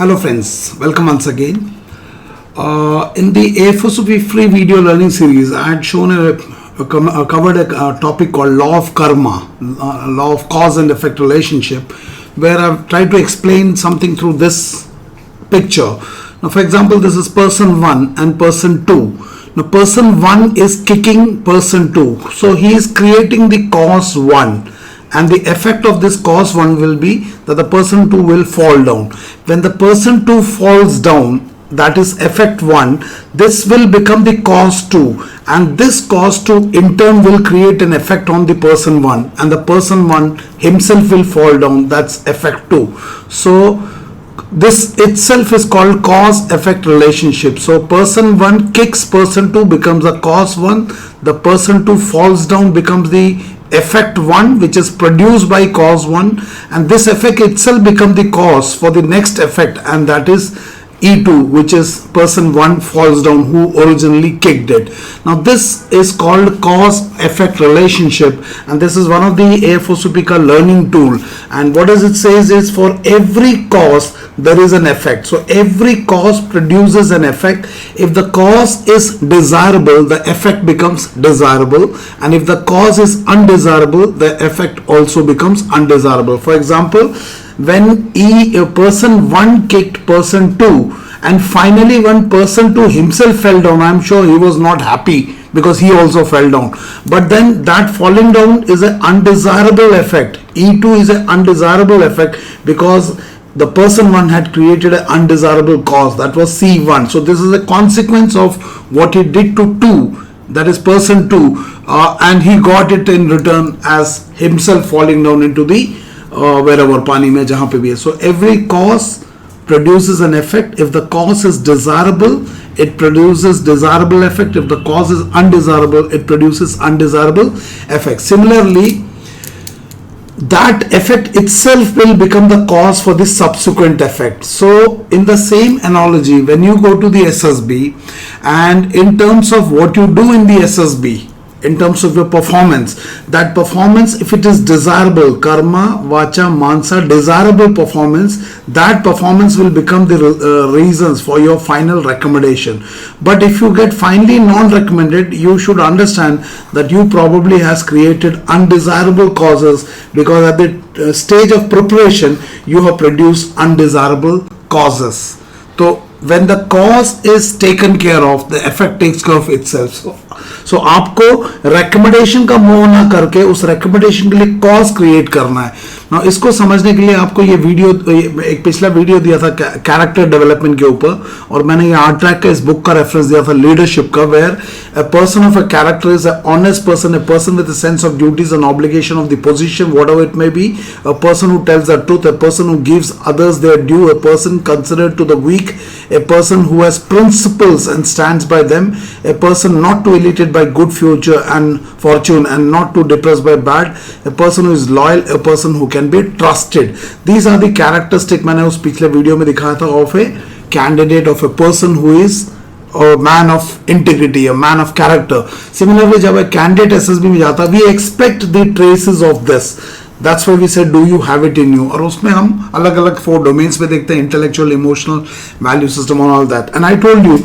Hello friends, welcome once again. In the AFSOP free video learning series, I had shown covered a topic called law of karma, law of cause and effect relationship, where I've tried to explain something through this picture. Now, for example, this is person 1 and person 2. Now, person 1 is kicking person 2, so he is creating the cause 1. And the effect of this cause 1 will be that the person 2 will fall down. When the person 2 falls down, that is effect 1, this will become the cause 2, and this cause 2 in turn will create an effect on the person 1, and the person 1 himself will fall down. That's effect 2. So this itself is called cause effect relationship. So person 1 kicks person 2 becomes a cause 1, the person 2 falls down becomes the effect 1, which is produced by cause 1, and this effect itself becomes the cause for the next effect, and that is E2, which is person 1 falls down who originally kicked it. Now this is called cause effect relationship, and this is one of the AFOSUPICA learning tool. And what does it says is, for every cause there is an effect. So every cause produces an effect. If the cause is desirable, the effect becomes desirable, and if the cause is undesirable, the effect also becomes undesirable. For example, when person 1 kicked person 2, and finally when person 2 himself fell down, I'm sure he was not happy because he also fell down. But then that falling down is an undesirable effect. E2 is an undesirable effect because the person 1 had created an undesirable cause, that was C1. So this is a consequence of what he did to 2, that is person 2, and he got it in return as himself falling down into the wherever, pani mein, jahan pe bhi hai. So every cause produces an effect. If the cause is desirable, it produces desirable effect. If the cause is undesirable, it produces undesirable effect. Similarly, that effect itself will become the cause for the subsequent effect. So in the same analogy, when you go to the SSB, and in terms of what you do in the SSB, in terms of your performance, that performance, if it is desirable, karma, vacha, mansa, desirable performance, that performance will become the reasons for your final recommendation. But if you get finally non-recommended, you should understand that you probably has created undesirable causes, because at the stage of preparation you have produced undesirable causes. So when the cause is taken care of, the effect takes care of itself. So आपको recommendation का मोह ना करके उस recommendation के लिए cause create करना है. Now इसको समझने के लिए आपको ये वीडियो, एक पिछला वीडियो दिया था कैरेक्टर डेवलपमेंट के ऊपर, और मैंने ये आर्ट ट्रैक का इस बुक का रेफरेंस दिया था लीडरशिप का, where a person of a character is an honest person, a person with a sense of duties and obligation of the position, whatever it may be, a person who tells the truth, a person who gives others their due, a person considered to the weak, a person who has principles and stands by them, a person not to elate by good future and fortune and not to depressed by bad, a person who is loyal, a person who can be trusted. These are the characteristics मैंने उस पिछले video में दिखाया था of a candidate, of a person who is a man of integrity, a man of character. Similarly, जब a candidate SSB में जाता, we expect the traces of this. That's why we said, do you have it in you? और उसमें हम अलग अलग 4 domains पे देखते हैं, intellectual, emotional, value system and all that. And I told you,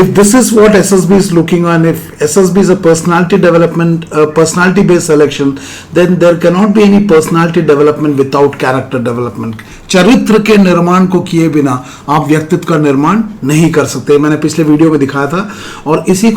if this is what SSB is looking on, if SSB is a personality development, personality based selection, then there cannot be any personality development without character development. चरित्र के निर्माण को किए बिना आप व्यक्तित्व का निर्माण नहीं कर सकते. मैंने पिछले वीडियो में दिखाया था, और इसी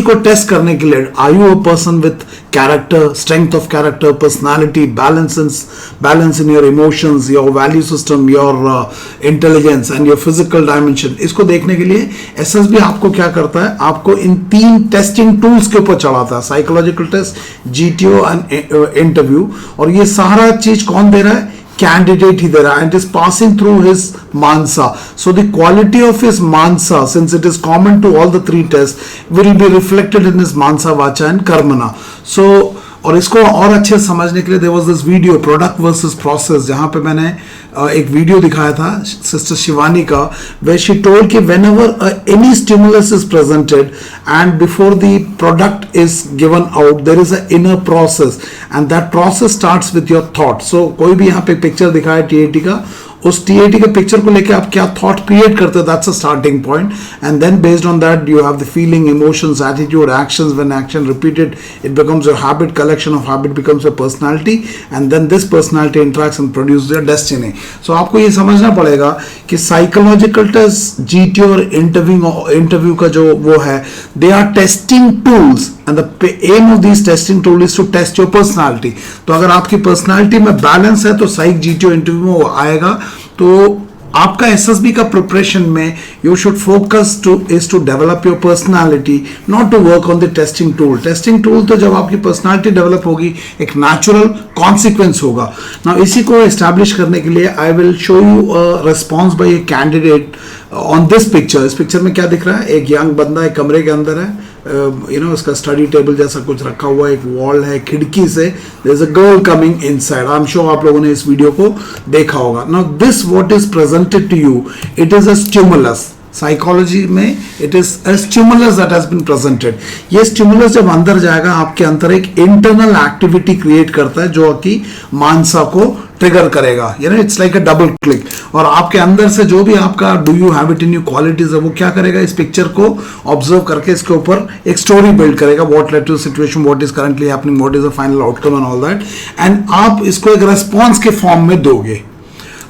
को टेस्ट करने के लिए, are you a person with character, strength of character, personality, balance in your emotions, your value system, your intelligence and your physical dimension. इसको देखने के लिए SSB आपको क्या करता है, आपको इन 3 टेस्टिंग टूल्स के ऊपर चढ़ाता है, psychological test, GTO and interview. और ये सारा चीज कौन दे रहा है? Candidate ही दे रहा है, and it is passing through his mansa. So the quality of his mansa, since it is common to all the 3 tests, will be reflected in his mansa, vacha and karmana. So और इसको और अच्छे समझने के लिए there was this video, product versus process, जहाँ पे मैंने एक वीडियो दिखाया था सिस्टर शिवानी का, where she told कि whenever any stimulus is presented and before the product is given out, there is an inner process and that process starts with your thought. So कोई भी यहाँ पे पिक्चर दिखाया TAT का, उस TAT के picture को लेके आप क्या थॉट क्रिएट करते हो, that's a starting point. And then based on that you have the feeling, emotions, attitude, actions. When action repeated it becomes your habit, collection of habit becomes your personality, and then this personality interacts and produce your destiny. So आपको ये समझना पड़ेगा कि psychological test, GT और interview का जो वो है, they are testing tools and the aim of these testing tool is to test your personality. तो अगर आपकी पर्सनालिटी में बैलेंस है तो साइक जीटीओ इंटरव्यू में वो आएगा. तो आपका एसएसबी का प्रिपरेशन में you should focus to develop your personality, not to work on the testing tool. Testing tool तो जब आपकी पर्सनालिटी डेवलप होगी एक नेचुरल कॉन्सिक्वेंस होगा. नाउ इसी को एस्टैब्लिश करने के लिए I will show you a response by a candidate on this picture. इस पिक्चर में क्या दिख रहा है, एक यंग बंदा एक कमरे के अंदर है, उसका स्टडी टेबल जैसा कुछ रखा हुआ है, एक वॉल है, खिड़की से there is a girl coming inside. I am sure आप लोगों ने इस वीडियो को देखा होगा. Now this what is presented to you, it is a stimulus. Psychology में it is a stimulus that has been presented. ये स्टिमुलस जब अंदर जाएगा आपके अंदर एक इंटरनल एक्टिविटी क्रिएट करता है जो कि मानसा को ट्रिगर करेगा. It's like a double click. और आपके अंदर से जो भी आपका do you have it in you qualities है वो क्या करेगा, इस पिक्चर को ऑब्जर्व करके इसके ऊपर एक स्टोरी बिल्ड करेगा. What led to situation, what is currently happening, what is the final outcome and all that. And आप इसको एक रेस्पॉन्स के फॉर्म में दोगे.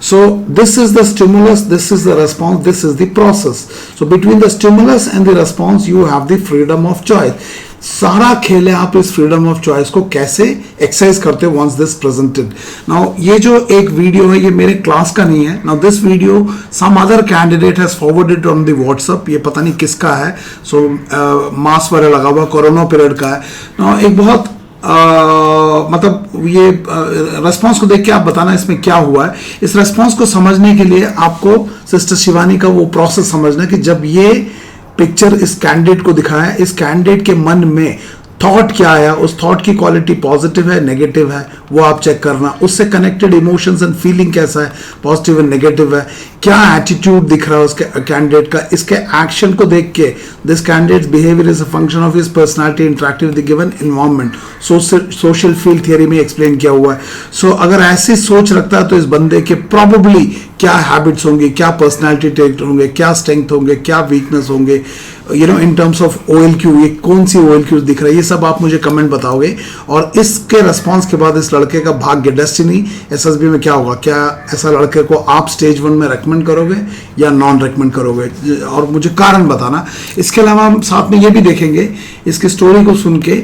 So this is the stimulus, this is the response, this is the process. So between the stimulus and the response you have the freedom of choice. सारा खेल है आप इस फ्रीडम ऑफ चॉइस को कैसे एक्सरसाइज करते हो वंस दिस प्रेजेंटेड. नाउ ये जो एक वीडियो है ये मेरे क्लास का नहीं है. Now this video some other candidate has forwarded on the WhatsApp. ये पता नहीं किसका है. सो मास्क वगैरह लगा हुआ, कोरोना पीरियड का है. नाउ एक बहुत मतलब ये रेस्पॉन्स को देख के आप बताना इसमें क्या हुआ है. इस रेस्पॉन्स को समझने के लिए आपको सिस्टर शिवानी का वो प्रोसेस समझना कि जब ये पिक्चर इस कैंडिडेट को दिखाया, इस कैंडिडेट के मन में थॉट क्या आया, उस थॉट की क्वालिटी पॉजिटिव है नेगेटिव है वो आप चेक करना. उससे कनेक्टेड इमोशंस एंड फीलिंग कैसा है, पॉजिटिव एंड नेगेटिव है, क्या एटीट्यूड दिख रहा है उसके कैंडिडेट का. इसके एक्शन को देख के this candidate behaviour is a function of his personality interactive with the given environment. Social field theory में एक्सप्लेन किया हुआ है. सो अगर ऐसी सोच रखता है तो इस बंदे के प्रॉबली क्या हैबिट्स होंगे, क्या पर्सनालिटी ट्रेट होंगे, क्या स्ट्रेंथ होंगे, क्या वीकनेस होंगे, इन टर्म्स ऑफ OLQ, ये कौन सी OLQ दिख रहा है, ये सब आप मुझे कमेंट बताओगे. और इसके रेस्पॉन्स के बाद इस लड़के का भाग्य, डेस्टिनी, एसएसबी में क्या होगा, क्या ऐसा लड़के को आप स्टेज 1 में रेकमेंड करोगे या नॉन रेकमेंड करोगे, और मुझे कारण बताना. इसके अलावा हम साथ में ये भी देखेंगे इसकी स्टोरी को सुन के,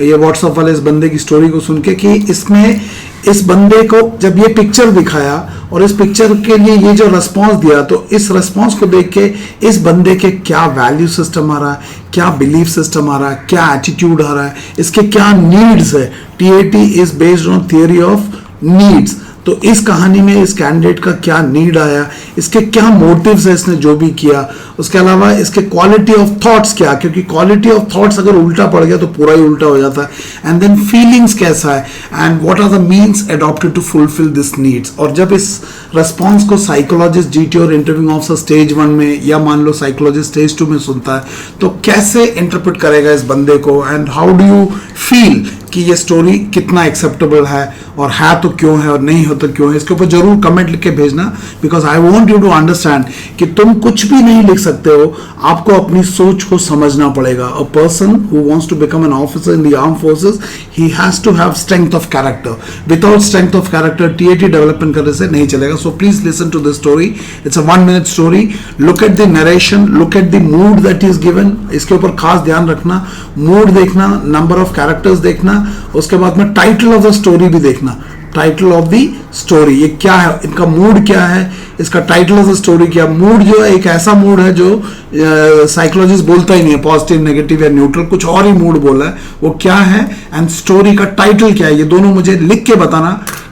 ये व्हाट्सएप वाले इस बंदे की स्टोरी को सुन के, कि इसमें इस बंदे को जब ये पिक्चर दिखाया और इस पिक्चर के लिए ये जो रेस्पॉन्स दिया, तो इस रेस्पॉन्स को देख के इस बंदे के क्या वैल्यू सिस्टम आ रहा है, क्या बिलीफ सिस्टम आ रहा है, क्या एटीट्यूड आ रहा है, इसके क्या नीड्स है. TAT is based on theory of needs. तो इस कहानी में इस कैंडिडेट का क्या नीड आया, इसके क्या मोटिव्स है इसने जो भी किया, उसके अलावा इसके क्वालिटी ऑफ थॉट्स क्या, क्योंकि क्वालिटी ऑफ थॉट्स अगर उल्टा पड़ गया तो पूरा ही उल्टा हो जाता है. एंड देन फीलिंग्स कैसा है, and what are the means adopted to fulfil this needs. और जब इस रेस्पॉन्स को साइकोलॉजिस्ट जीटी और इंटरव्यू ऑफिसर स्टेज 1 में या मान लो साइकोलॉजिस्ट स्टेज 2 में सुनता है तो कैसे इंटरप्रेट करेगा इस बंदे को, and how do you feel कि ये स्टोरी कितना एक्सेप्टेबल है, और है तो क्यों है और नहीं हो तो क्यों है. इसके ऊपर जरूर कमेंट लिख के भेजना, because I want you to understand कि तुम कुछ भी नहीं लिख सकते हो, आपको अपनी सोच को समझना पड़ेगा. A person who wants to become an officer in the arm forces, he has to have strength of character. Without strength of character TAT development करने से नहीं चलेगा. So please listen to this story. It's a 1 minute story. Look at the narration, look at the mood that is given. इसके ऊपर खास ध्यान रखना, mood देखना, नंबर ऑफ कैरेक्टर्स देखना, उसके बाद में टाइटल ऑफ द स्टोरी भी देखना. टाइटल ऑफ द स्टोरी ये क्या है, इनका मूड क्या है, इसका टाइटल ऑफ द स्टोरी क्या. मूड जो है एक ऐसा मूड है जो साइकोलॉजिस्ट बोलता ही नहीं है, पॉजिटिव नेगेटिव या न्यूट्रल, कुछ और ही मूड बोला है, वो क्या है, एंड स्टोरी का टाइटल क्या है, ये दोनों मुझे लिख के बताना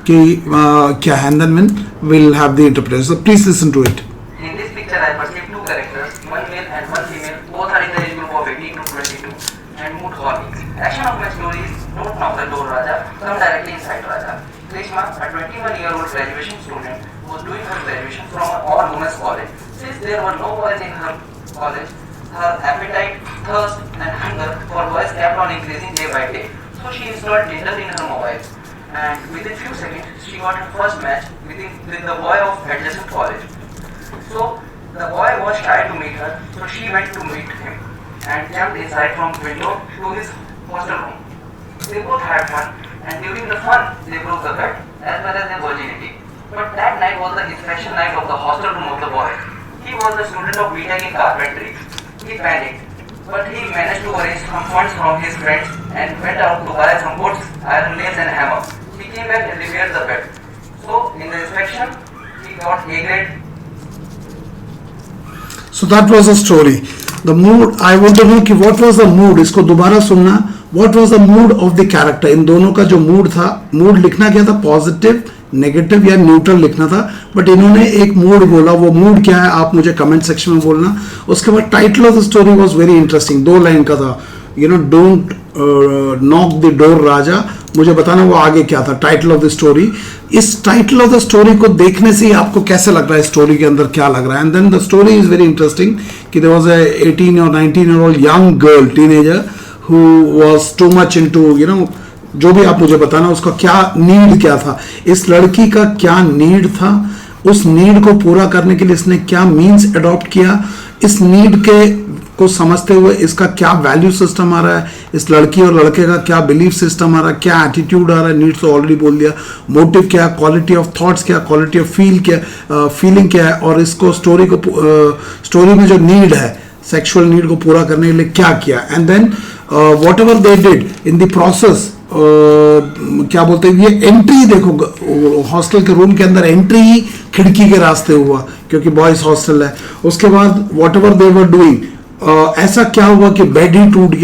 कि क्या है, and then will have the interpretation. So please listen to it. In this picture, I perceive 2 characters, one male and one female. Both are in the age group of 18 to 22 and mood horny. Action of my story is don't knock the door, Raja. Come directly inside, Raja. Grishma, a 21-year-old graduation student, was doing her graduation from an all-women's college. Since there were no boys in her college, her appetite, thirst, and hunger for boys kept on increasing day by day. So she installed Tinder in her mobile. and within few seconds she got her first match with the boy of adjacent college. So the boy was shy to meet her, so she went to meet him and jumped inside from window to his hostel room. They both had fun, and during the fun they broke the bed as well as their virginity. But that night was the inspection night of the hostel room of the boy. He was a student of BTech in carpentry. He panicked, but he managed to arrange some funds from his friends and went out to buy some wood, iron nails and hammer. He came back and repaired the bed. So in the inspection, he got A grade. So that was a story. The mood, I want to know कि what was the mood, इसको दोबारा सुनना. What was the mood of the character? इन दोनों का जो mood था, mood लिखना क्या था, पॉजिटिव, नेगेटिव या न्यूट्रल लिखना था, बट इन्होंने एक मूड बोला. वो मूड क्या है आप मुझे कमेंट सेक्शन में बोलना. उसके बाद title of the story was very interesting, 2 line का था. डोंट नॉक द डोर राजा. मुझे बताना वो आगे क्या था, टाइटल ऑफ द स्टोरी. इस टाइटल ऑफ द स्टोरी को देखने से ही आपको कैसे लग रहा है स्टोरी के अंदर क्या लग रहा है. And then the story is very interesting कि देयर वाज अ 18 और 19 year old young girl, teenager, who was too much into जो भी आप मुझे बताना उसका क्या नीड क्या था, इस लड़की का क्या नीड था, उस नीड को पूरा करने के लिए इसने क्या मीन्स अडॉप्ट किया, इस नीड के को समझते हुए इसका क्या वैल्यू सिस्टम आ रहा है, इस लड़की और लड़के का क्या बिलीफ सिस्टम आ रहा है, क्या एटीट्यूड आ रहा है. नीड्स तो ऑलरेडी बोल दिया. मोटिव क्या, क्वालिटी ऑफ थॉट्स क्या, क्वालिटी ऑफ फीलिंग क्या है, और इसको स्टोरी में जो नीड है, सेक्सुअल नीड को पूरा करने के लिए क्या किया. And then whatever they did in the process, क्या बोलते हैं, ये एंट्री देखो हॉस्टल के रूम के अंदर एंट्री ही खिड़की के रास्ते हुआ क्योंकि बॉयज हॉस्टल है. उसके बाद what ever they were doing, ऐसा क्या हुआ कि बेड ही टूट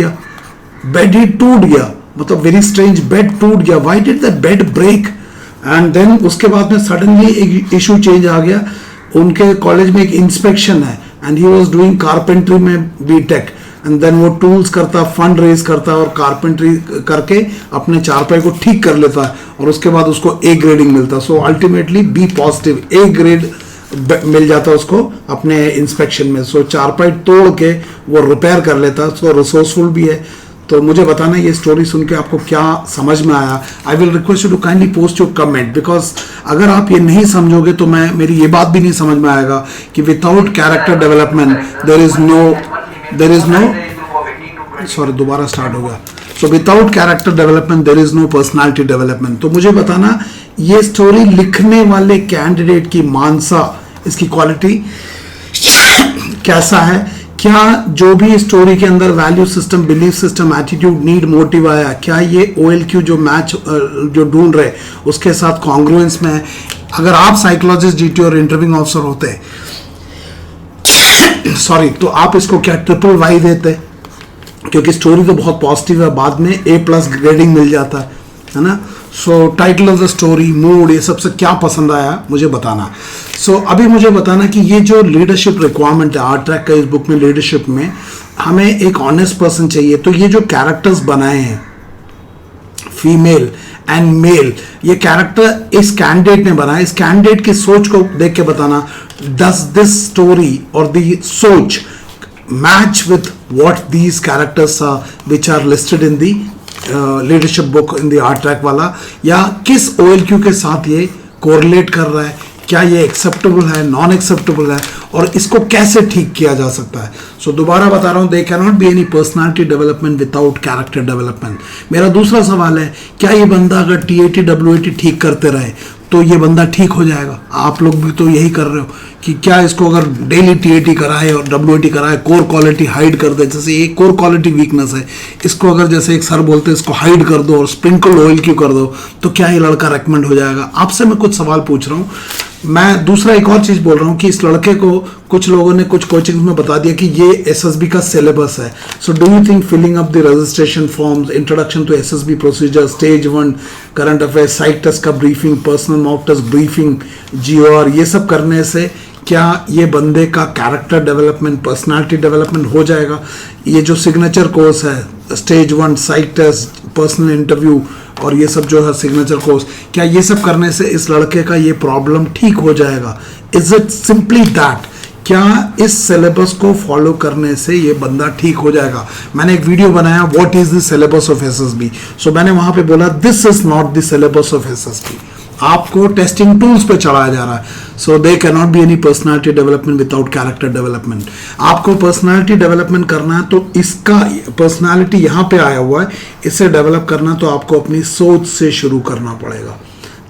गया, मतलब वेरी स्ट्रेंज, बेड टूट गया. Why did the bed break. And then उसके बाद में सडनली एक इशू चेंज आ गया. उनके कॉलेज में एक इंस्पेक्शन है and he was doing carpentry में बीटेक. एंड देन वो टूल्स करता, फंड रेज करता और कारपेंट्री करके अपने चारपाई को ठीक कर लेता है और उसके बाद उसको ए ग्रेडिंग मिलता. So ultimately be positive, A grade मिल जाता उसको अपने इंस्पेक्शन में. सो चारपाई तोड़ के वो रिपेयर कर लेता. सो रिसोर्सफुल भी है. तो मुझे बताना ये स्टोरी सुन के आपको क्या समझ में आया. I will request you to kindly post your comment, because अगर आप ये नहीं समझोगे तो मेरी ये बात भी नहीं समझ में आएगा कि without character development there is no sorry दोबारा स्टार्ट हो गया. So without character development there is no personality development. तो मुझे बताना ये स्टोरी लिखने वाले कैंडिडेट की मानसा, इसकी क्वालिटी कैसा है, क्या जो भी स्टोरी के अंदर value system, belief system, attitude, need, motive आया, क्या ये OLQ जो मैच जो ढूंढ रहे उसके साथ कॉन्ग्रुएंस में है. अगर आप साइकोलॉजिस्ट, GT और इंटरव्यूइंग ऑफिसर होते सॉरी तो आप इसको क्या YYY देते, क्योंकि स्टोरी तो बहुत पॉजिटिव है, बाद में A+ ग्रेडिंग मिल जाता है ना. सो title of the story, mood, ये सबसे क्या पसंद आया मुझे बताना. सो अभी मुझे बताना कि ये जो लीडरशिप रिक्वायरमेंट है आर्ट ट्रैक का, इस बुक में लीडरशिप में हमें एक ऑनेस्ट पर्सन चाहिए. तो ये जो कैरेक्टर्स बनाए हैं फीमेल एंड मेल, ये कैरेक्टर इस कैंडिडेट ने बनाया. इस कैंडिडेट की सोच को देख के बताना, डज दिस स्टोरी और दी सोच match with what these characters are which are listed in the leadership book in the art track वाला, या किस OLQ के साथ ये कोरिलेट कर रहा है, क्या ये एक्सेप्टेबल है, नॉन एक्सेप्टेबल है, और इसको कैसे ठीक किया जा सकता है. सो दोबारा बता रहा हूँ, दे can not be any personality development without character development. मेरा दूसरा सवाल है, क्या ये बंदा अगर TAT WAT ठीक करते रहे तो ये बंदा ठीक हो जाएगा. आप लोग भी तो यही कर रहे हो कि क्या इसको अगर डेली TAT कराए और WAT कराए, कोर क्वालिटी हाइड कर दे, जैसे एक कोर क्वालिटी वीकनेस है, इसको अगर जैसे एक सर बोलते हैं इसको हाइड कर दो और स्प्रिंकल OLQ कर दो, तो क्या ये लड़का रेकमेंड हो जाएगा. आपसे मैं कुछ सवाल पूछ रहा हूँ. मैं दूसरा एक और चीज़ बोल रहा हूँ कि इस लड़के को कुछ लोगों ने कुछ कोचिंग में बता दिया कि ये SSB का सिलेबस है. So do you think filling up the registration forms, introduction to SSB procedure, stage 1 current affairs, psych test का briefing, personal mock test briefing, GOR, ये सब करने से क्या ये बंदे का कैरेक्टर डेवलपमेंट, पर्सनालिटी डेवलपमेंट हो जाएगा. ये जो सिग्नेचर कोर्स है, स्टेज 1, साइक टेस्ट, पर्सनल इंटरव्यू और ये सब जो है सिग्नेचर कोर्स, क्या ये सब करने से इस लड़के का ये प्रॉब्लम ठीक हो जाएगा. इज इट सिंपली दैट, क्या इस सिलेबस को फॉलो करने से ये बंदा ठीक हो जाएगा। मैंने एक वीडियो बनाया what is the syllabus of SSB, so मैंने वहां पे बोला this is not the syllabus of SSB. आपको टेस्टिंग टूल्स पे चढ़ाया जा रहा है, so they can not be any personality development without character development. आपको पर्सनालिटी डेवलपमेंट करना है तो इसका पर्सनालिटी यहाँ पे आया हुआ है, इसे डेवलप करना तो आपको अपनी सोच से शुरू करना पड़ेगा।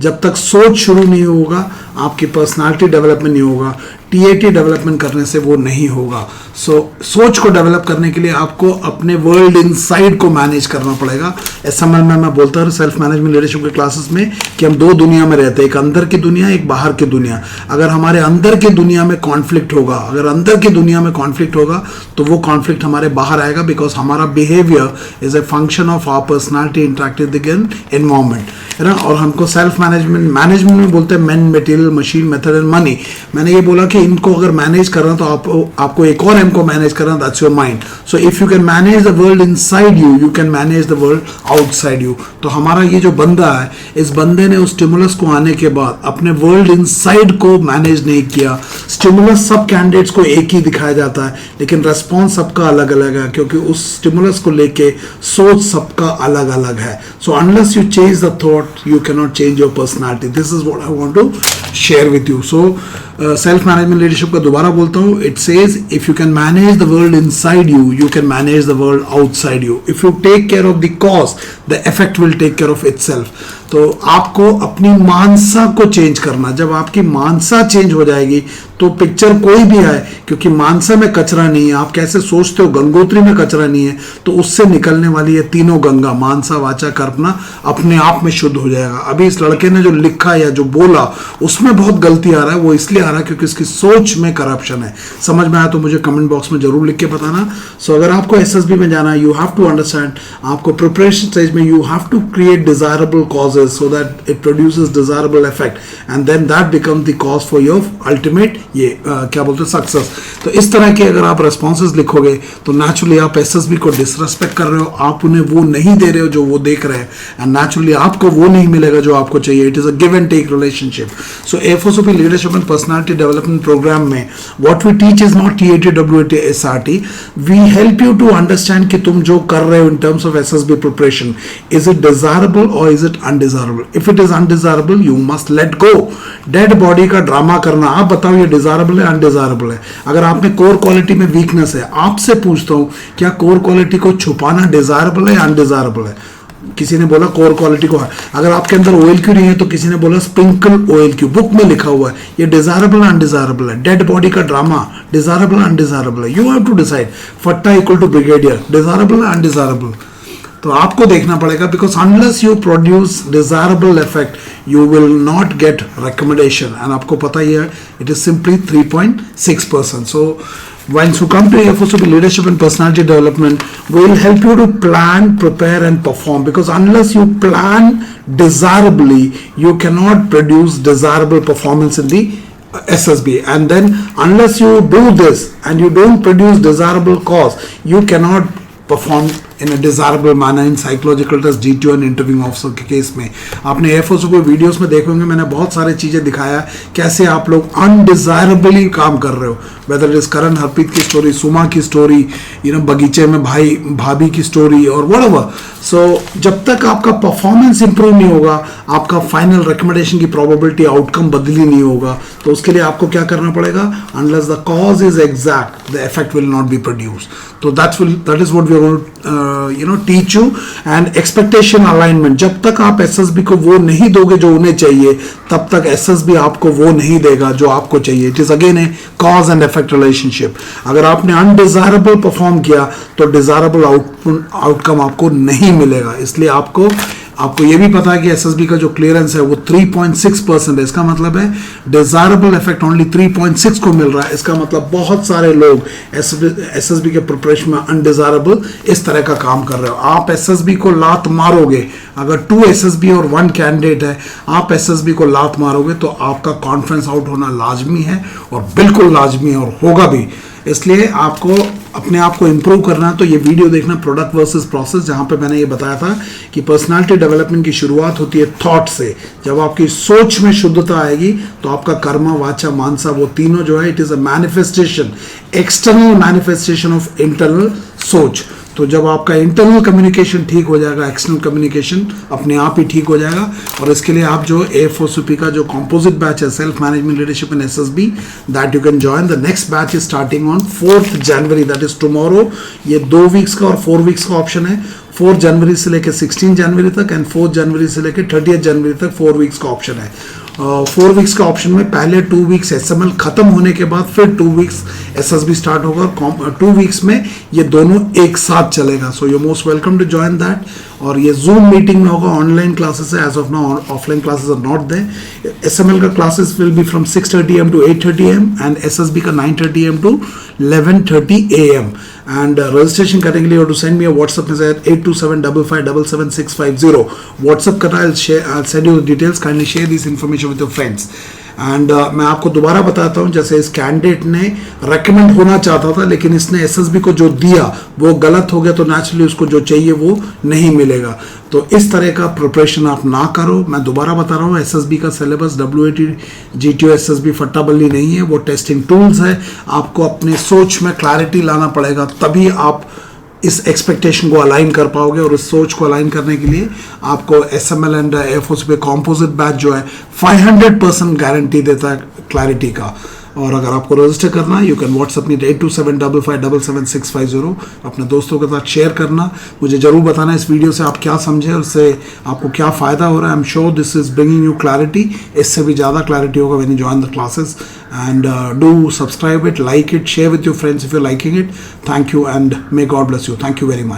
जब तक सोच शुरू नहीं होगा आपकी पर्सनालिटी डेवलपमेंट नहीं होगा, टीएटी डेवलपमेंट करने से वो नहीं होगा। सोच को डेवलप करने के लिए आपको अपने वर्ल्ड इनसाइड को मैनेज करना पड़ेगा। इस समय में मैं बोलता हूँ सेल्फ मैनेजमेंट लीडरशिप के क्लासेस में कि हम दो दुनिया में रहते हैं, एक अंदर की दुनिया, एक बाहर की दुनिया। अगर हमारे अंदर की दुनिया में कॉन्फ्लिक्ट होगा, अगर अंदर की दुनिया में कॉन्फ्लिक्ट होगा तो वो कॉन्फ्लिक्ट हमारे बाहर आएगा, बिकॉज हमारा behaviour is a function of our personality interacted with environment, है ना। और हमको सेल्फ मैनेजमेंट में बोलते हैं man, material, machine, method and money. मैंने ये बोला कि इनको अगर मैनेज करना तो आपको एक और एम को मैनेज करना, that's your mind. So if you can manage the world inside you, you can manage the world outside you. तो हमारा ये जो बंदा है, इस बंदे ने उस स्टिमुलस को आने के बाद अपने वर्ल्ड इनसाइड को मैनेज नहीं किया। स्टिमुलस सब कैंडिडेट्स को एक ही दिखाया जाता है, लेकिन रेस्पॉन्स सबका अलग अलग है, क्योंकि उस स्टिमुलस को लेके सोच सबका अलग अलग है। So unless you change the thought you can not change your personality. This is what I want to share with you. So self management leadership का दोबारा बोलता हूँ, it says if you can manage the world inside you, you can manage the world outside you. If you take care of the cause, the effect will take care of itself. तो आपको अपनी मानसा को change करना। जब आपकी मानसा change हो जाएगी तो पिक्चर कोई भी आए, क्योंकि मानसा में कचरा नहीं है, आप कैसे सोचते हो गंगोत्री में कचरा नहीं है, तो उससे निकलने वाली ये तीनों गंगा, मानसा, वाचा, कर्मणा, अपने आप में शुद्ध हो जाएगा। अभी इस लड़के ने जो लिखा या जो बोला उसमें बहुत गलती आ रहा है, वो इसलिए आ रहा है क्योंकि इसकी सोच में करप्शन है। समझ में आया तो मुझे कमेंट बॉक्स में जरूर लिख के बताना। सो अगर आपको एसएसबी में जाना है, यू हैव टू अंडरस्टैंड, आपको प्रिपरेशन स्टेज में you have to create desirable causes so that it produces desirable effect and then that becomes the cause for your ultimate ये क्या बोलते हैं सक्सेस। तो इस तरह के अगर आप रेस्पॉन्सेज लिखोगे तो नेचुरली आप एसएसबी को डिसरेस्पेक्ट कर रहे हो, आप उन्हें वो नहीं दे रहे हो जो वो देख रहे हैं, एंड नेचुरली आपको वो नहीं मिलेगा जो आपको चाहिए। It is a give and take relationship. So FOCP leadership and personality development program में what we teach is not TAT WAT SRT, we help you to understand कि तुम जो कर रहे हो in terms of SSB preparation, is it desirable और is it undesirable. If it is undesirable you must let go. Dead body का drama करना, आप बताओ ये डिजायरेबल है अनडिजायरेबल है। अगर आप में कोर क्वालिटी में वीकनेस है, आपसे पूछता हूं क्या कोर क्वालिटी को छुपाना डिजायरेबल है या अनडिजायरेबल है? किसी ने बोला कोर क्वालिटी को है। अगर आपके अंदर OLQ नहीं है तो किसी ने बोला स्प्रिंकल OLQ, बुक में लिखा हुआ है। ये डिजायरेबल है अनडिजायरेबल है? डेड बॉडी का ड्रामा डिजायरेबल अनडिजायरेबल है? You have to decide. फट्टा इक्वल टू ब्रिगेडियर, डिजायरेबल है अनडिजायरेबल? तो आपको देखना पड़ेगा, because unless you produce desirable effect you will not get recommendation. And आपको पता ही है it is simply 3.6%. So once you come to FOCP leadership and personality development, we will help you to plan, prepare and perform, because unless you plan desirably you cannot produce desirable performance in the SSB. And then unless you do this and you don't produce desirable cause, you cannot perform in a desirable manner in psychological test, GTO and interviewing officer के case में। आपने FOC को videos में देखोगे, मैंने बहुत सारी चीजें दिखाया कैसे आप लोग अनडिजायरेबली काम कर रहे हो, वेदर इट इज करण हरप्रीत की स्टोरी, सुमा की स्टोरी, बगीचे में भाई भाभी की स्टोरी और व्हाटएवर। सो जब तक आपका परफॉर्मेंस इंप्रूव नहीं होगा, आपका फाइनल रिकमेंडेशन की प्रोबेबिलिटी, आउटकम बदली नहीं होगा। तो उसके लिए आपको क्या करना पड़ेगा? Unless the cause is exact the effect will not be produce. तो that is what we are going to teach you. And expectation alignment, जब तक आप एसएसबी को वो नहीं दोगे जो उन्हें चाहिए, तब तक एसएसबी आपको वो नहीं देगा जो आपको चाहिए। It is again A cause and effect relationship. अगर आपने अनडिजायरेबल परफॉर्म किया तो डिजायरेबल आउटकम आपको नहीं मिलेगा। इसलिए आपको ये भी पता है कि एसएसबी का जो क्लियरेंस है वो 3.6% है। इसका मतलब है डिजायरेबल इफेक्ट ओनली 3.6 को मिल रहा है। इसका मतलब बहुत सारे लोग एसएसबी के प्रिपरेशन में अनडिजायरेबल इस तरह का काम कर रहे हो। आप एसएसबी को लात मारोगे, अगर 2 एसएसबी और 1 कैंडिडेट है, आप एसएसबी को लात मारोगे तो आपका कॉन्फ्रेंस आउट होना लाजमी है, और बिल्कुल लाजमी है, और होगा भी। इसलिए आपको अपने आप को इम्प्रूव करना है तो ये वीडियो देखना, प्रोडक्ट वर्सेस प्रोसेस, जहाँ पे मैंने ये बताया था कि पर्सनालिटी डेवलपमेंट की शुरुआत होती है थॉट से। जब आपकी सोच में शुद्धता आएगी तो आपका कर्म, वाचा, मानसा, वो तीनों जो है, it is a manifestation, external manifestation of internal सोच। तो जब आपका इंटरनल कम्युनिकेशन ठीक हो जाएगा, एक्सटर्नल कम्युनिकेशन अपने आप ही ठीक हो जाएगा। और इसके लिए आप जो AFOSUP का जो कॉम्पोजिट बैच है, self management leadership in SSB, that you can join. The next batch is starting on 4th January, that is tomorrow. ये 2 वीक्स का और 4 वीक्स का ऑप्शन है। 4 जनवरी से लेकर 16 जनवरी तक एंड 4 जनवरी से लेकर 30 जनवरी तक 4 वीक्स का ऑप्शन है। 4 वीक्स का ऑप्शन में पहले 2 वीक्स SML खत्म होने के बाद फिर 2 वीक्स SSB स्टार्ट होगा और 2 वीक्स में ये दोनों एक साथ चलेगा। So you most welcome to join that. और ये जूम मीटिंग में होगा, ऑनलाइन क्लासेस है, as of now offline classes are not there. SML का क्लासेस will be from 6:30 AM to 8:30 AM and SSB का 9:30 AM to 11:30 AM। And registration करने के लिए to send me a WhatsApp message 8275577650 WhatsApp करना। I'll send you the details. Kindly share this information with your friends. And मैं आपको दोबारा बताता हूँ, जैसे इस कैंडिडेट ने रेकमेंड होना चाहता था लेकिन इसने SSB को जो दिया वो गलत हो गया, तो नेचुरली उसको जो चाहिए वो नहीं मिलेगा। तो इस तरह का प्रिपरेशन आप ना करो। मैं दोबारा बता रहा हूँ, SSB का सिलेबस WAT GTO SSB फट्टा बल्ली नहीं है, वो टेस्टिंग टूल्स है। आपको अपने सोच में क्लैरिटी लाना पड़ेगा, तभी आप इस एक्सपेक्टेशन को अलाइन कर पाओगे। और इस सोच को अलाइन करने के लिए आपको SML and AFOSUP composite batch जो है 500% गारंटी देता है क्लैरिटी का। और अगर आपको रजिस्टर करना है, यू कैन व्हाट्सअप मी 8275577650। अपने दोस्तों के साथ शेयर करना, मुझे जरूर बताना इस वीडियो से आप क्या समझे, उससे आपको क्या फ़ायदा हो रहा है। आई am sure this is bringing you clarity. इससे भी ज़्यादा क्लैरिटी होगा when you join the classes. And do subscribe it, like it, share with your friends if you liking it. Thank you and may God bless you. Thank you very much.